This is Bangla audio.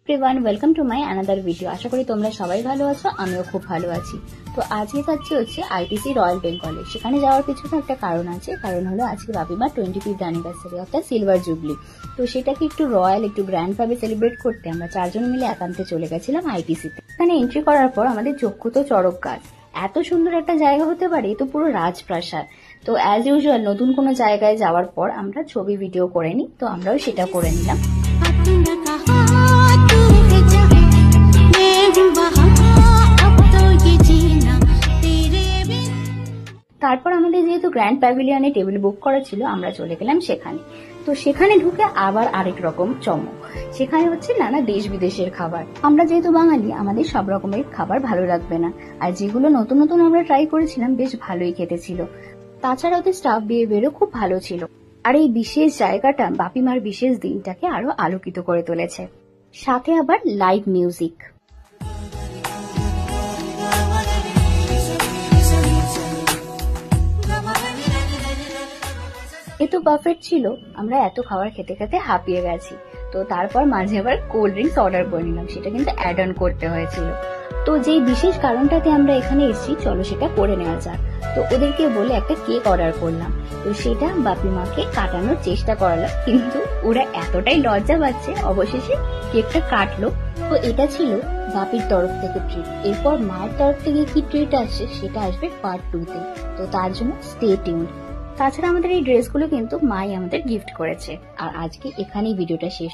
Everyone, welcome to my another video. আশা করি তোমরা সবাই ভালো আছো, আমিও খুব ভালো আছি। তো আজকে যাচ্ছি হচ্ছে আইটিসি রয়্যাল বেঙ্গলে। সেখানে যাওয়ার পিছনে একটা কারণ আছে, কারণ হলো আজকে বাপিমার 25th অ্যানিভার্সারি অর্থাৎ সিলভার জুবলি। তো সেটাকে একটু রয়্যাল, একটু গ্র্যান্ড ভাবে সেলিব্রেট করতে আমরা 4 জন মিলে একান্তে চলে গেছিলাম আইটিসিতে। এখানে এন্ট্রি করার পর আমাদের চক্ষু তো চড়ক গাছ, এত সুন্দর একটা জায়গা হতে পারে, এ তো পুরো রাজপ্রাসাদ। তো অ্যাজ ইউজুয়াল নতুন কোনো জায়গায় যাওয়ার পর আমরা ছবি ভিডিও করে নিই, তো আমরাও সেটা করে নিলাম। তারপর আমাদের যেহেতু গ্র্যান্ড প্যাভিলিয়নে টেবিল বুক করা ছিল, আমরা চলে গেলাম সেখানে। তো সেখানে ঢুকে আবার আরেক রকম চমক, সেখানে হচ্ছে নানা দেশ বিদেশের খাবার। আমরা যেহেতু বাঙালি, আমাদের সব রকমের খাবার ভালো লাগবে না, আর যেগুলো নতুন নতুন আমরা ট্রাই করেছিলাম বেশ ভালোই খেতে ছিল। তাছাড়া ওদের স্টাফ বিহেভিয়ারও খুব ভালো ছিল। আর এই বিশেষ জায়গাটা বাপিমার বিশেষ দিনটাকে আরো আলোকিত করে তুলেছে, সাথে আবার লাইভ মিউজিক। এত পারফেক্ট ছিল, আমরা এত খাবার খেতে খেতে হাঁপিয়ে গেছি। তো তারপর মাঝে আবার কোল্ড ড্রিঙ্কস অর্ডার করে নিলাম, সেটা কিন্তু অ্যাড অন করতে হয়েছিল। তো যেই বিশেষ কারণটাতে আমরা এখানে এসেছি, চলো সেটা করে নেওয়া যাক। তো ওদেরকে বলে একটা কেক অর্ডার করলাম, তো সেটা বাপিমাকে কাটানোর চেষ্টা করালাম, কিন্তু ওরা এতটাই লজ্জা পাচ্ছে, অবশেষে কেকটা কাটলো। তো এটা ছিল বাপির তরফ থেকে ট্রিট। এরপর মায়ের তরফ থেকে কি ট্রিট আসছে সেটা আসবে পার্ট 2-তে, তো তার জন্য স্টে টিউনড। তাছাড়া আমাদের এই ড্রেসগুলো কিন্তু মাই আমাদের গিফট করেছে। আর আজকে এখানেই ভিডিওটা শেষ।